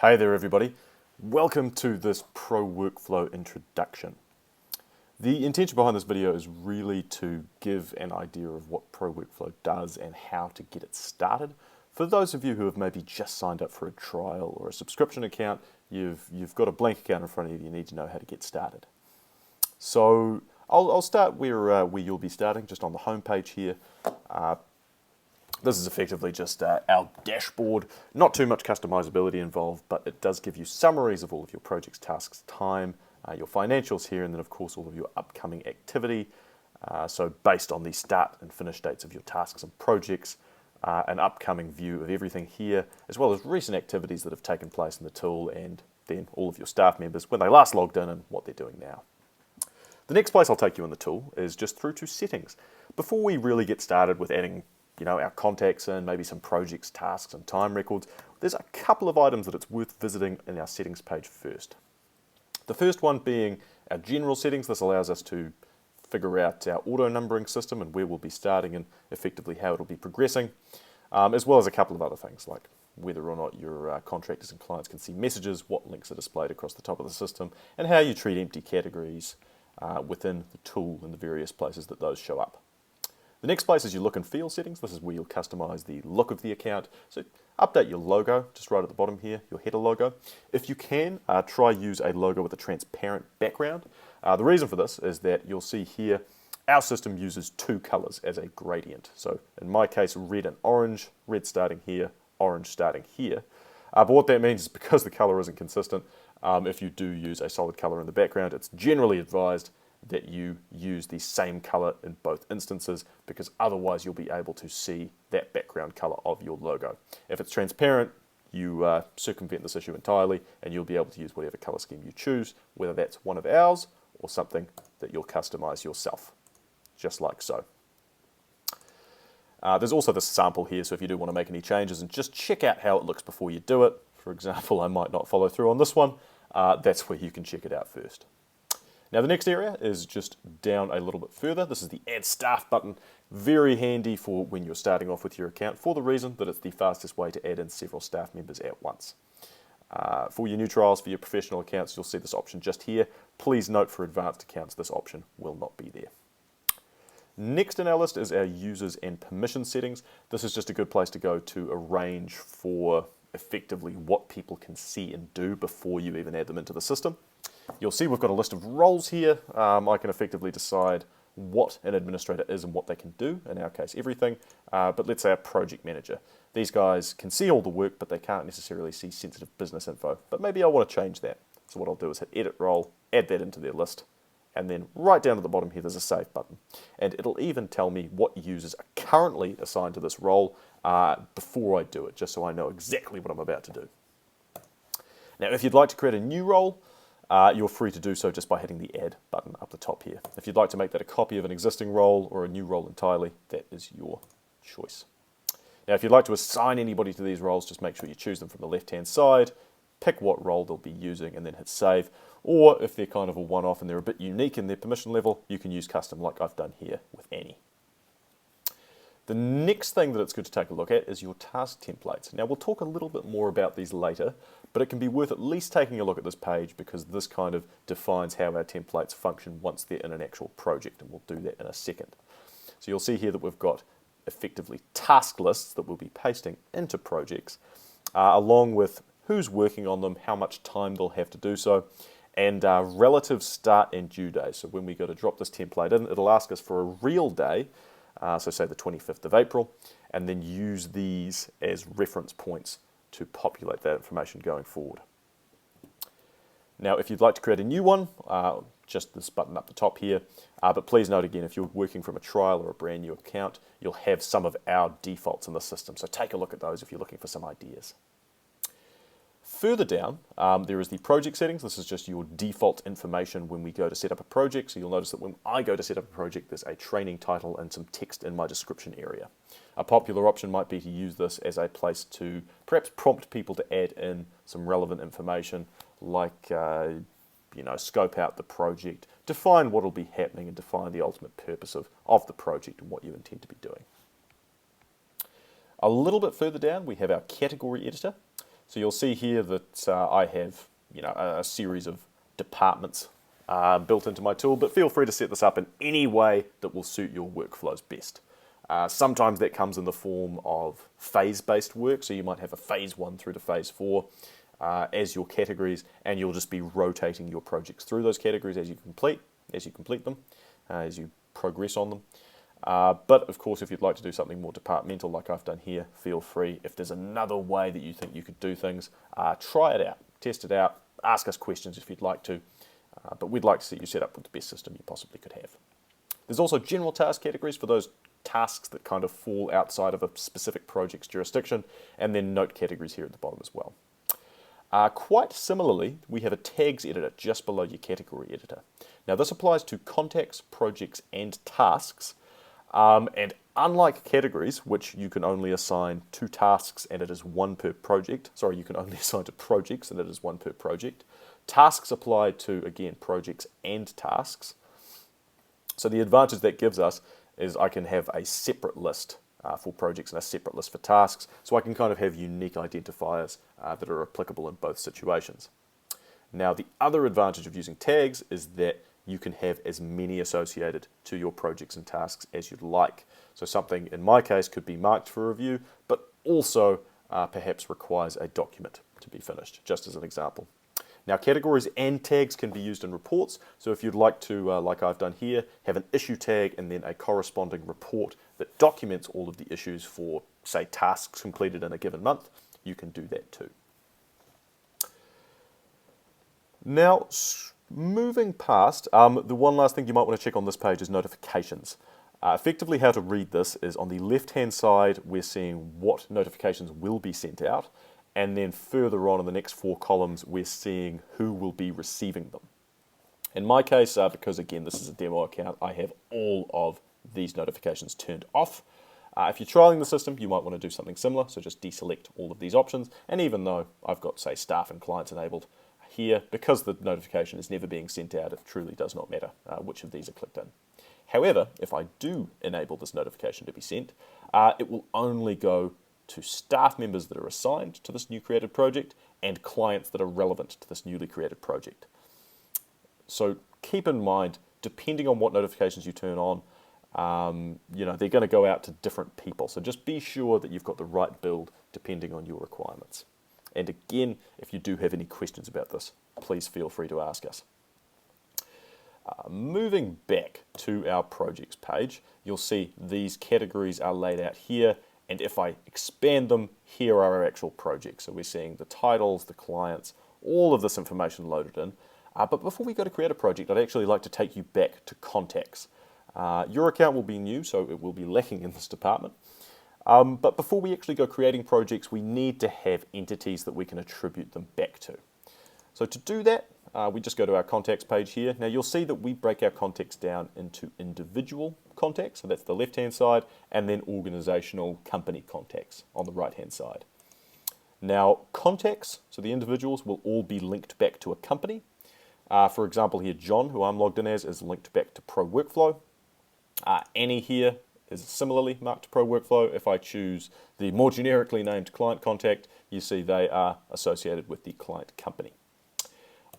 Hey there everybody, welcome to this ProWorkflow introduction. The intention behind this video is really to give an idea of what ProWorkflow does and how to get it started. For those of you who have maybe just signed up for a trial or a subscription account, you've got a blank account in front of you, you need to know how to get started. So I'll start where you'll be starting, just on the home page here. This is effectively just our dashboard. Not too much customizability involved, but it does give you summaries of all of your projects, tasks, time, your financials here, and then of course all of your upcoming activity. So based on the start and finish dates of your tasks and projects, an upcoming view of everything here, as well as recent activities that have taken place in the tool, and then all of your staff members when they last logged in and what they're doing now. The next place I'll take you in the tool is just through to settings. Before we really get started with adding our contacts in, maybe some projects, tasks, and time records, there's a couple of items that it's worth visiting in our settings page first. The first one being our general settings. This allows us to figure out our auto numbering system and where we'll be starting and effectively how it'll be progressing, as well as a couple of other things like whether or not your contractors and clients can see messages, what links are displayed across the top of the system, and how you treat empty categories within the tool and the various places that those show up. The next place is your look and feel settings. This is where you'll customize the look of the account. So update your logo, just right at the bottom here, your header logo. If you can, try use a logo with a transparent background. The reason for this is that you'll see here, our system uses two colors as a gradient. So in my case, red and orange, red starting here, orange starting here. But what that means is because the color isn't consistent, if you do use a solid color in the background, it's generally advised that you use the same color in both instances, because otherwise you'll be able to see that background color of your logo. If it's transparent, you circumvent this issue entirely and you'll be able to use whatever color scheme you choose, whether that's one of ours or something that you'll customize yourself, just like so. There's also this sample here, so if you do want to make any changes and just check out how it looks before you do it. For example, I might not follow through on this one. That's where you can check it out first. Now the next area is just down a little bit further. This is the Add Staff button. Very handy for when you're starting off with your account, for the reason that it's the fastest way to add in several staff members at once. For your new trials, for your professional accounts, you'll see this option just here. Please note for advanced accounts, this option will not be there. Next in our list is our users and permission settings. This is just a good place to go to arrange for effectively what people can see and do before you even add them into the system. You'll see we've got a list of roles here. I can effectively decide what an administrator is and what they can do, in our case everything, but let's say a project manager. These guys can see all the work, but they can't necessarily see sensitive business info, but maybe I want to change that. So what I'll do is hit edit role, add that into their list, and then right down at the bottom here there's a save button, and it'll even tell me what users are currently assigned to this role before I do it, just so I know exactly what I'm about to do. Now if you'd like to create a new role, you're free to do so just by hitting the Add button up the top here. If you'd like to make that a copy of an existing role or a new role entirely, that is your choice. Now, if you'd like to assign anybody to these roles, just make sure you choose them from the left-hand side, pick what role they'll be using, and then hit Save. Or if they're kind of a one-off and they're a bit unique in their permission level, you can use custom like I've done here with Annie. The next thing that it's good to take a look at is your task templates. Now, we'll talk a little bit more about these later, but it can be worth at least taking a look at this page because this kind of defines how our templates function once they're in an actual project, and we'll do that in a second. So you'll see here that we've got effectively task lists that we'll be pasting into projects, along with who's working on them, how much time they'll have to do so, and relative start and due days. So when we go to drop this template in, it'll ask us for a real day, so say the 25th of April, and then use these as reference points to populate that information going forward. Now, if you'd like to create a new one, just this button up the top here, but please note again, if you're working from a trial or a brand new account, you'll have some of our defaults in the system, so take a look at those if you're looking for some ideas. Further down, there is the project settings. This is just your default information when we go to set up a project. So you'll notice that when I go to set up a project, there's a training title and some text in my description area. A popular option might be to use this as a place to perhaps prompt people to add in some relevant information, like scope out the project, define what will be happening, and define the ultimate purpose of the project and what you intend to be doing. A little bit further down, we have our category editor. So you'll see here that I have a series of departments built into my tool, but feel free to set this up in any way that will suit your workflows best. Sometimes that comes in the form of phase-based work, so you might have a phase 1 through to phase 4 as your categories, and you'll just be rotating your projects through those categories as you complete them, as you progress on them. But of course, if you'd like to do something more departmental like I've done here, feel free. If there's another way that you think you could do things, try it out, test it out, ask us questions if you'd like to, but we'd like to see you set up with the best system you possibly could have. There's also general task categories for those tasks that kind of fall outside of a specific project's jurisdiction, and then note categories here at the bottom as well. Quite similarly, we have a tags editor just below your category editor. Now this applies to contacts, projects, and tasks. And unlike categories, which you can only assign to tasks and it is one per project, sorry, you can only assign to projects and it is one per project, tasks apply to, again, projects and tasks. So the advantage that gives us is I can have a separate list for projects and a separate list for tasks, so I can kind of have unique identifiers that are applicable in both situations. Now the other advantage of using tags is that you can have as many associated to your projects and tasks as you'd like. So something in my case could be marked for review, but also perhaps requires a document to be finished, just as an example. Now categories and tags can be used in reports, so if you'd like to, like I've done here, have an issue tag and then a corresponding report that documents all of the issues for, say, tasks completed in a given month, you can do that too. Now, moving past, the one last thing you might want to check on this page is notifications. Effectively how to read this is on the left-hand side, we're seeing what notifications will be sent out, and then further on in the next 4 columns, we're seeing who will be receiving them. In my case, because again, this is a demo account, I have all of these notifications turned off. If you're trialing the system, you might want to do something similar, so just deselect all of these options, and even though I've got, say, staff and clients enabled, here, because the notification is never being sent out, it truly does not matter which of these are clicked in. However, if I do enable this notification to be sent, it will only go to staff members that are assigned to this new created project and clients that are relevant to this newly created project. So keep in mind, depending on what notifications you turn on, they're going to go out to different people. So just be sure that you've got the right build depending on your requirements. And again, if you do have any questions about this, please feel free to ask us. Moving back to our projects page, you'll see these categories are laid out here, and if I expand them, here are our actual projects. So we're seeing the titles, the clients, all of this information loaded in. But before we go to create a project, I'd actually like to take you back to contacts. Your account will be new, so it will be lacking in this department. But before we actually go creating projects, we need to have entities that we can attribute them back to. So to do that, we just go to our contacts page here. Now you'll see that we break our contacts down into individual contacts, so that's the left-hand side, and then organizational company contacts on the right-hand side. Now contacts, so the individuals, will all be linked back to a company. For example here, John, who I'm logged in as, is linked back to ProWorkflow. Annie here is similarly marked to ProWorkflow. If I choose the more generically named client contact, you see they are associated with the client company.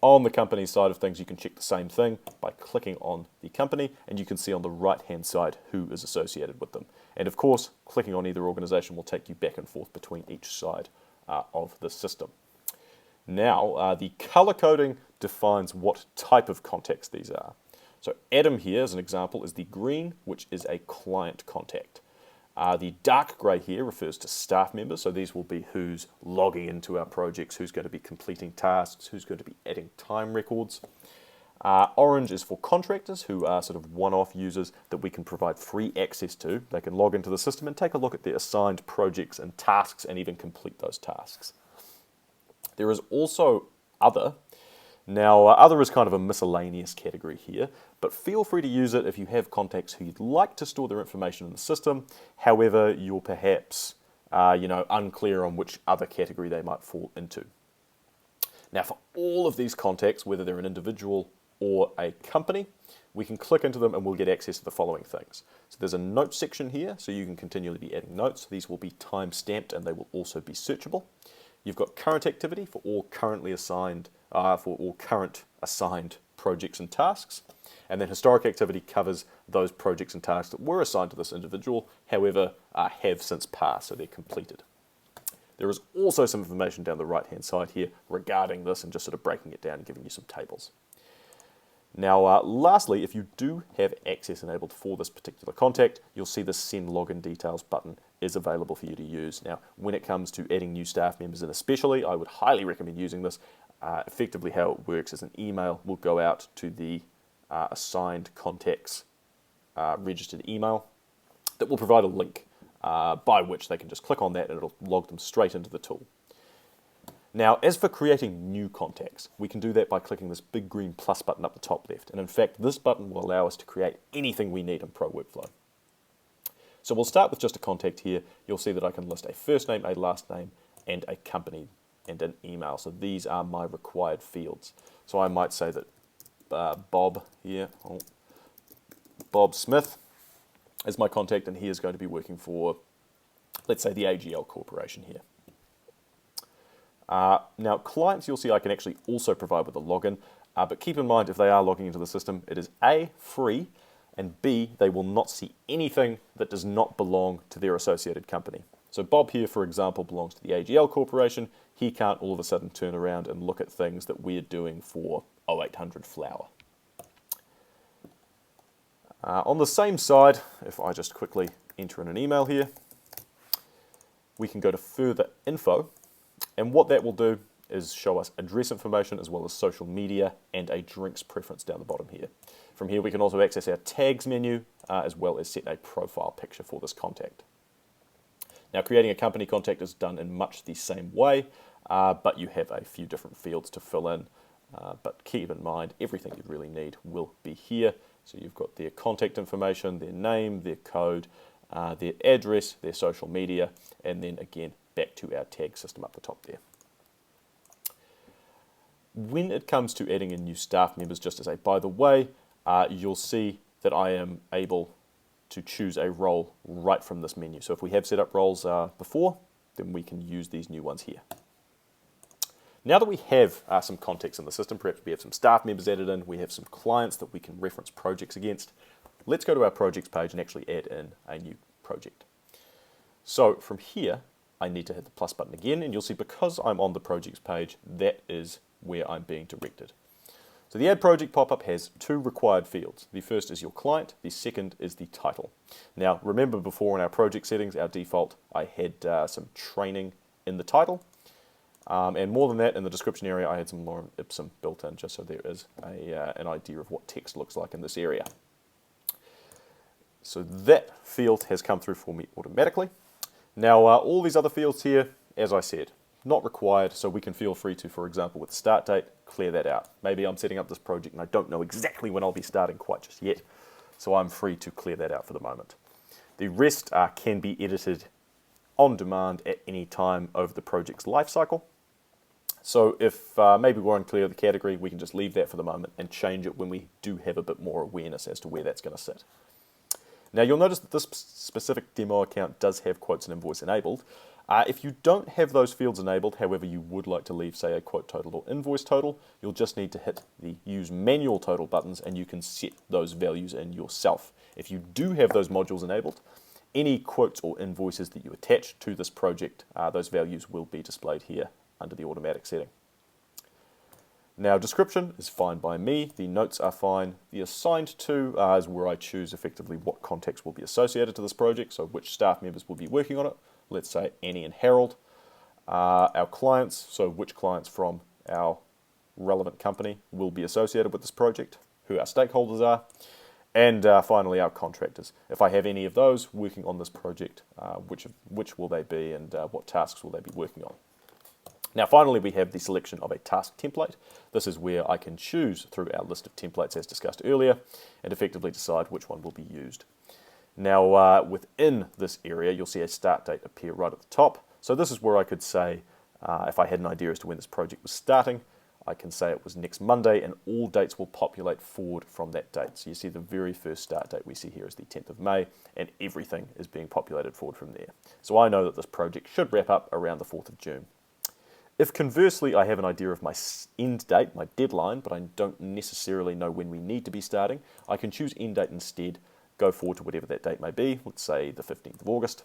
On the company side of things, you can check the same thing by clicking on the company, and you can see on the right-hand side who is associated with them. And of course, clicking on either organization will take you back and forth between each side of the system. Now, the color coding defines what type of contacts these are. So Adam here, as an example, is the green, which is a client contact. The dark grey here refers to staff members, so these will be who's logging into our projects, who's going to be completing tasks, who's going to be adding time records. Orange is for contractors, who are sort of one-off users that we can provide free access to. They can log into the system and take a look at their assigned projects and tasks and even complete those tasks. There is also other. Now, other is kind of a miscellaneous category here, but feel free to use it if you have contacts who you'd like to store their information in the system. However, you're perhaps unclear on which other category they might fall into. Now, for all of these contacts, whether they're an individual or a company, we can click into them and we'll get access to the following things. So there's a note section here, so you can continually be adding notes. These will be time-stamped and they will also be searchable. You've got current activity for all currently assigned, current assigned projects and tasks. And then historic activity covers those projects and tasks that were assigned to this individual, however, have since passed, so they're completed. There is also some information down the right-hand side here regarding this and just sort of breaking it down and giving you some tables. Now, lastly, if you do have access enabled for this particular contact, you'll see the Send Login Details button is available for you to use. Now, when it comes to adding new staff members in especially, I would highly recommend using this. Effectively how it works is an email will go out to the assigned contacts registered email that will provide a link by which they can just click on that and it'll log them straight into the tool. Now, as for creating new contacts, we can do that by clicking this big green plus button up the top left. And in fact, this button will allow us to create anything we need in ProWorkflow. So we'll start with just a contact here. You'll see that I can list a first name, a last name, and a company and an email. So these are my required fields. So I might say that Bob here, Bob Smith is my contact, and he is going to be working for, let's say, the AGL Corporation here. Now, clients, you'll see I can actually also provide with a login, but keep in mind if they are logging into the system, it is A, free, and B, they will not see anything that does not belong to their associated company. So Bob here, for example, belongs to the AGL Corporation. He can't all of a sudden turn around and look at things that we're doing for 0800 Flour. On the same side, if I just quickly enter in an email here, we can go to further info. And what that will do is show us address information as well as social media and a drinks preference down the bottom here. From here we can also access our tags menu as well as set a profile picture for this contact. Now, creating a company contact is done in much the same way, but you have a few different fields to fill in. But keep in mind, everything you really need will be here. So you've got their contact information, their name, their code, their address, their social media, and then again, back to our tag system up the top there. When it comes to adding in new staff members, just to say, by the way, you'll see that I am able to choose a role right from this menu. So if we have set up roles before, then we can use these new ones here. Now that we have some context in the system, perhaps we have some staff members added in, we have some clients that we can reference projects against, let's go to our projects page and actually add in a new project. So from here, I need to hit the plus button again, and you'll see because I'm on the projects page, that is where I'm being directed. So the Add Project pop-up has two required fields. The first is your client, the second is the title. Now, remember before in our project settings, our default, I had some training in the title, and more than that, in the description area, I had some lorem ipsum built in, just so there is an idea of what text looks like in this area. So that field has come through for me automatically. Now, all these other fields here, as I said, not required, so we can feel free to, for example, with the start date, clear that out. Maybe I'm setting up this project and I don't know exactly when I'll be starting quite just yet, so I'm free to clear that out for the moment. The rest can be edited on demand at any time over the project's life cycle. So if maybe we're unclear of the category, we can just leave that for the moment and change it when we do have a bit more awareness as to where that's going to sit. Now, you'll notice that this specific demo account does have quotes and invoice enabled. If you don't have those fields enabled, however, you would like to leave, say, a quote total or invoice total, you'll just need to hit the Use Manual Total buttons and you can set those values in yourself. If you do have those modules enabled, any quotes or invoices that you attach to this project, those values will be displayed here under the automatic setting. Now, description is fine by me, the notes are fine. The assigned to is where I choose effectively what contacts will be associated to this project, so which staff members will be working on it. Let's say Annie and Harold. Our clients, so which clients from our relevant company will be associated with this project, who our stakeholders are, and finally our contractors. If I have any of those working on this project, which will they be and what tasks will they be working on. Now finally we have the selection of a task template. This is where I can choose through our list of templates as discussed earlier and effectively decide which one will be used. Now within this area you'll see a start date appear right at the top. So this is where I could say if I had an idea as to when this project was starting, I can say it was next Monday and all dates will populate forward from that date. So you see the very first start date we see here is the 10th of May and everything is being populated forward from there. So I know that this project should wrap up around the 4th of June. If conversely I have an idea of my end date, my deadline, but I don't necessarily know when we need to be starting, I can choose end date instead, go forward to whatever that date may be, let's say the 15th of August.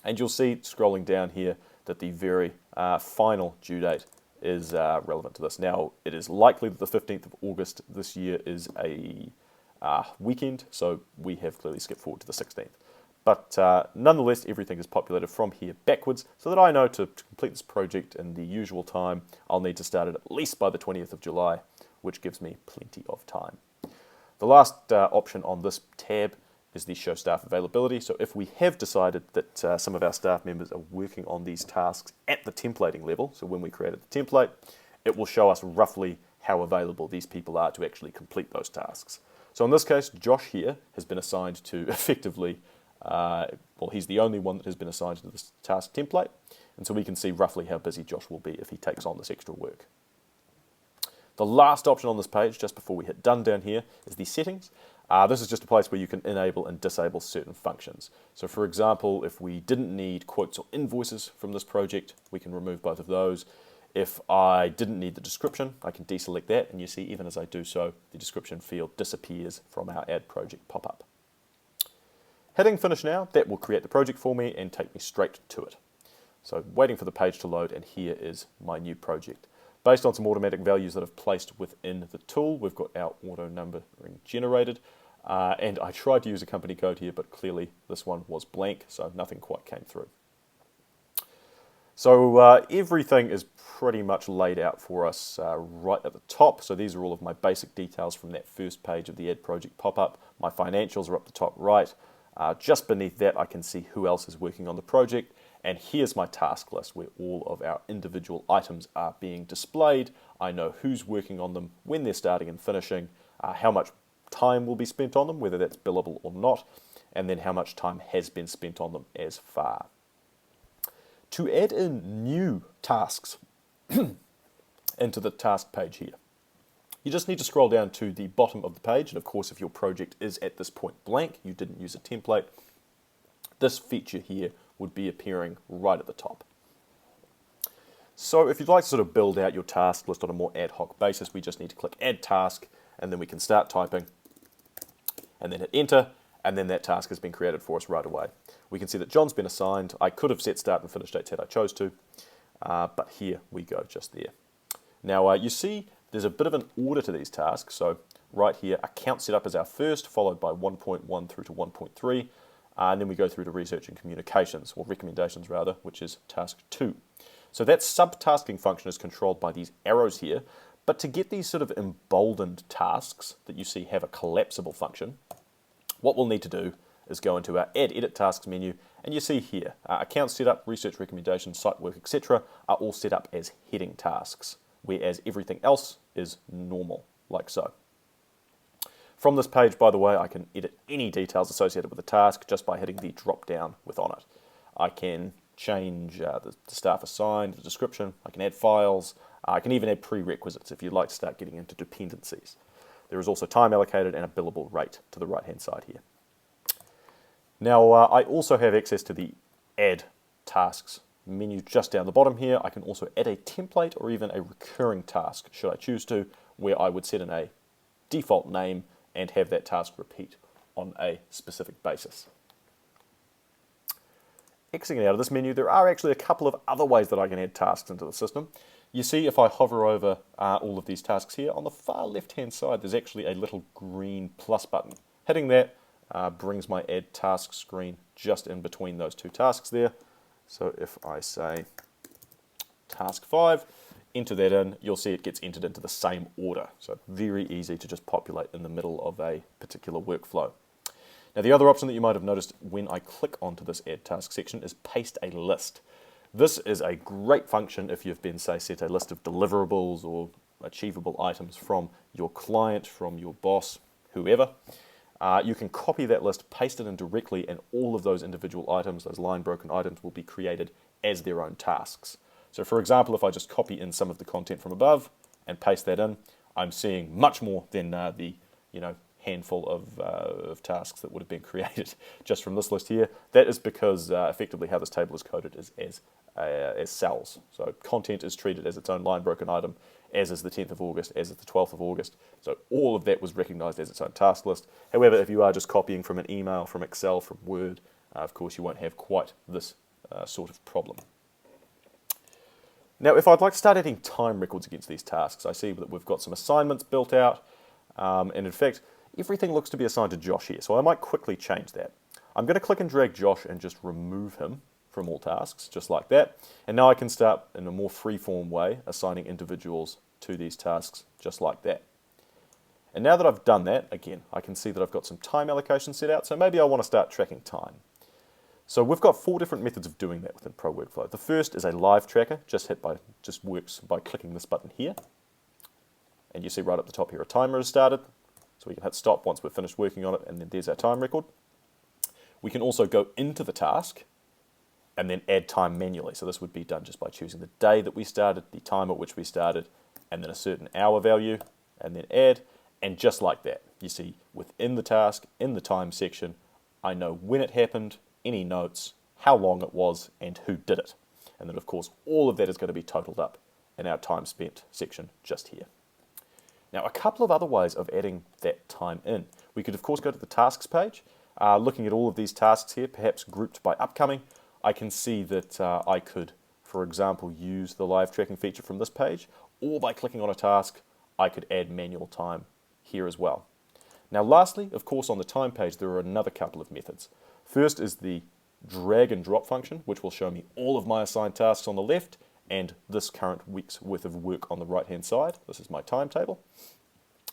And you'll see scrolling down here that the very final due date is relevant to this. Now, it is likely that the 15th of August this year is a weekend, so we have clearly skipped forward to the 16th. But nonetheless, everything is populated from here backwards, so that I know to complete this project in the usual time, I'll need to start it at least by the 20th of July, which gives me plenty of time. The last option on this tab is the Show Staff Availability. So if we have decided that some of our staff members are working on these tasks at the templating level, so when we created the template, it will show us roughly how available these people are to actually complete those tasks. So in this case, Josh here has been assigned to effectively, well, he's the only one that has been assigned to this task template, and so we can see roughly how busy Josh will be if he takes on this extra work. The last option on this page, just before we hit done down here, is the settings. This is just a place where you can enable and disable certain functions. So for example, if we didn't need quotes or invoices from this project, we can remove both of those. If I didn't need the description, I can deselect that, and you see even as I do so, the description field disappears from our Add Project pop-up. Hitting Finish now, that will create the project for me and take me straight to it. So waiting for the page to load, and here is my new project. Based on some automatic values that I've placed within the tool, we've got our auto numbering generated. And I tried to use a company code here, but clearly this one was blank, so nothing quite came through. So everything is pretty much laid out for us right at the top. So these are all of my basic details from that first page of the Add Project pop-up. My financials are up the top right. Just beneath that, I can see who else is working on the project. And here's my task list where all of our individual items are being displayed. I know who's working on them, when they're starting and finishing, how much time will be spent on them, whether that's billable or not, and then how much time has been spent on them as far. To add in new tasks into the task page here, you just need to scroll down to the bottom of the page, and of course if your project is at this point blank, you didn't use a template, this feature here would be appearing right at the top. So if you'd like to sort of build out your task list on a more ad hoc basis, we just need to click Add Task, and then we can start typing, and then hit Enter, and then that task has been created for us right away. We can see that John's been assigned. I could have set start and finish dates had I chose to, but here we go just there. Now you see there's a bit of an order to these tasks. So right here, account setup is our first, followed by 1.1 through to 1.3, and then we go through to research and communications, or recommendations rather, which is task 2. So that subtasking function is controlled by these arrows here, but to get these sort of emboldened tasks that you see have a collapsible function, what we'll need to do is go into our Add Edit Tasks menu, and you see here, account setup, research recommendations, site work, etc. are all set up as heading tasks, whereas everything else is normal, like so. From this page, by the way, I can edit any details associated with the task just by hitting the drop down with on it. I can change the staff assigned, the description, I can add files, I can even add prerequisites if you'd like to start getting into dependencies. There is also time allocated and a billable rate to the right hand side here. Now I also have access to the Add Tasks menu just down the bottom here. I can also add a template or even a recurring task should I choose to, where I would set in a default name and have that task repeat on a specific basis. Exiting out of this menu, there are actually a couple of other ways that I can add tasks into the system. You see if I hover over all of these tasks here, on the far left hand side there's actually a little green plus button. Hitting that brings my Add Task screen just in between those two tasks there. So if I say task 5, enter that in, you'll see it gets entered into the same order. So very easy to just populate in the middle of a particular workflow. Now the other option that you might have noticed when I click onto this Add Task section is Paste a List. This is a great function if you've been, say, set a list of deliverables or achievable items from your client, from your boss, whoever. You can copy that list, paste it in directly, and all of those individual items, those line-broken items, will be created as their own tasks. So for example, if I just copy in some of the content from above and paste that in, I'm seeing much more than the handful of tasks that would have been created just from this list here. That is because effectively how this table is coded is as cells. So content is treated as its own line broken item, as is the 10th of August, as is the 12th of August. So all of that was recognized as its own task list. However, if you are just copying from an email, from Excel, from Word, of course you won't have quite this sort of problem. Now, if I'd like to start adding time records against these tasks, I see that we've got some assignments built out, and in fact, everything looks to be assigned to Josh here, so I might quickly change that. I'm going to click and drag Josh and just remove him from all tasks, just like that, and now I can start in a more free-form way assigning individuals to these tasks, just like that. And now that I've done that, again, I can see that I've got some time allocation set out, so maybe I want to start tracking time. So we've got 4 different methods of doing that within ProWorkflow. The first is a live tracker, just works by clicking this button here. And you see right up the top here a timer has started. So we can hit stop once we've finished working on it, and then there's our time record. We can also go into the task and then add time manually. So this would be done just by choosing the day that we started, the time at which we started, and then a certain hour value, and then add. And just like that, you see within the task, in the time section, I know when it happened, any notes, how long it was, and who did it. And then of course all of that is going to be totaled up in our time spent section just here. Now a couple of other ways of adding that time in. We could of course go to the tasks page, looking at all of these tasks here, perhaps grouped by upcoming. I can see that I could, for example, use the live tracking feature from this page, or by clicking on a task, I could add manual time here as well. Now lastly, of course, on the time page, there are another couple of methods. First is the drag and drop function, which will show me all of my assigned tasks on the left and this current week's worth of work on the right-hand side. This is my timetable.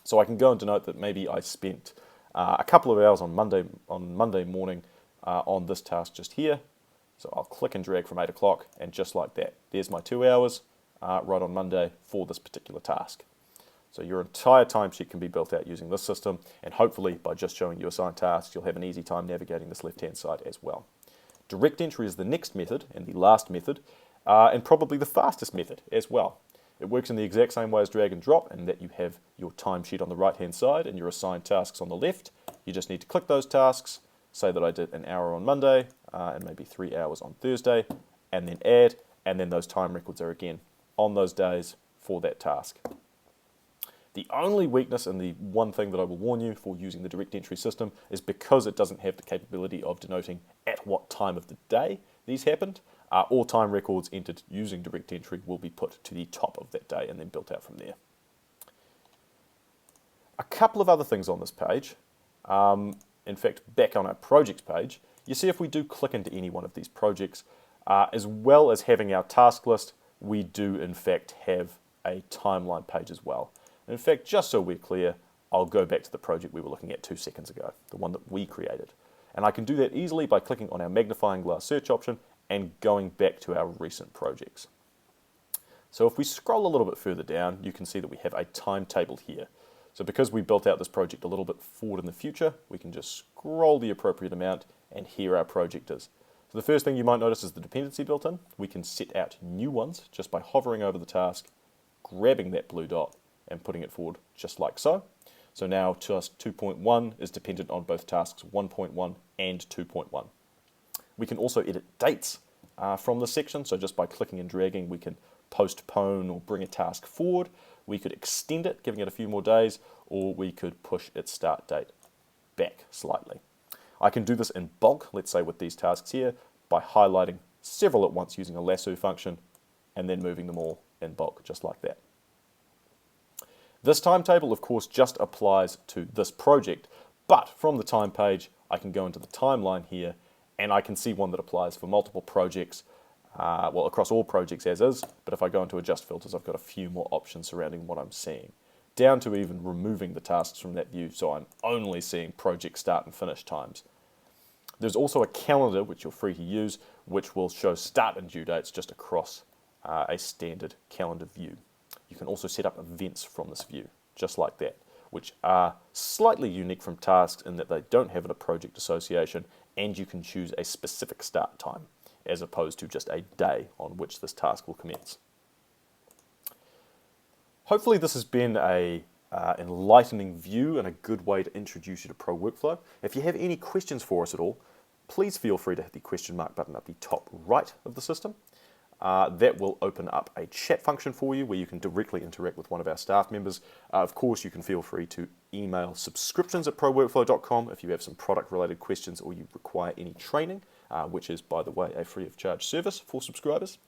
So I can go and denote that maybe I spent a couple of hours on Monday morning on this task just here. So I'll click and drag from 8 o'clock, and just like that, there's my 2 hours right on Monday for this particular task. So your entire timesheet can be built out using this system, and hopefully by just showing you assigned tasks, you'll have an easy time navigating this left-hand side as well. Direct entry is the next method, and the last method, and probably the fastest method as well. It works in the exact same way as drag and drop, in that you have your timesheet on the right-hand side and your assigned tasks on the left. You just need to click those tasks, say that I did an hour on Monday, and maybe 3 hours on Thursday, and then add, and then those time records are again on those days for that task. The only weakness, and the one thing that I will warn you for using the direct entry system, is because it doesn't have the capability of denoting at what time of the day these happened. All time records entered using direct entry will be put to the top of that day and then built out from there. A couple of other things on this page. In fact, back on our projects page, you see if we do click into any one of these projects, as well as having our task list, we do in fact have a timeline page as well. In fact, just so we're clear, I'll go back to the project we were looking at 2 seconds ago, the one that we created. And I can do that easily by clicking on our magnifying glass search option and going back to our recent projects. So if we scroll a little bit further down, you can see that we have a timetable here. So because we built out this project a little bit forward in the future, we can just scroll the appropriate amount, and here our project is. So the first thing you might notice is the dependency built in. We can set out new ones just by hovering over the task, grabbing that blue dot, and putting it forward just like so. So now task 2.1 is dependent on both tasks 1.1 and 2.1. We can also edit dates from this section, so just by clicking and dragging we can postpone or bring a task forward. We could extend it, giving it a few more days, or we could push its start date back slightly. I can do this in bulk, let's say with these tasks here, by highlighting several at once using a lasso function and then moving them all in bulk, just like that. This timetable, of course, just applies to this project, but from the time page, I can go into the timeline here, and I can see one that applies for multiple projects, well, across all projects as is, but if I go into adjust filters, I've got a few more options surrounding what I'm seeing, down to even removing the tasks from that view, so I'm only seeing project start and finish times. There's also a calendar, which you're free to use, which will show start and due dates just across a standard calendar view. You can also set up events from this view, just like that, which are slightly unique from tasks in that they don't have a project association, and you can choose a specific start time, as opposed to just a day on which this task will commence. Hopefully this has been a enlightening view and a good way to introduce you to ProWorkflow. If you have any questions for us at all, please feel free to hit the question mark button at the top right of the system. That will open up a chat function for you where you can directly interact with one of our staff members. Of course, you can feel free to email subscriptions@proworkflow.com if you have some product-related questions or you require any training, which is, by the way, a free-of-charge service for subscribers.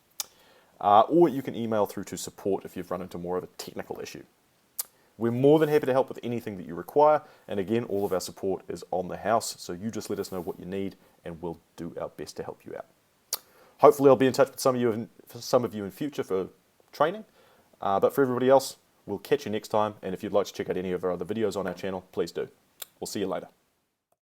Or you can email through to support if you've run into more of a technical issue. We're more than happy to help with anything that you require, and again, all of our support is on the house, so you just let us know what you need and we'll do our best to help you out. Hopefully I'll be in touch with some of you in future for training, but for everybody else, we'll catch you next time, and if you'd like to check out any of our other videos on our channel, please do. We'll see you later.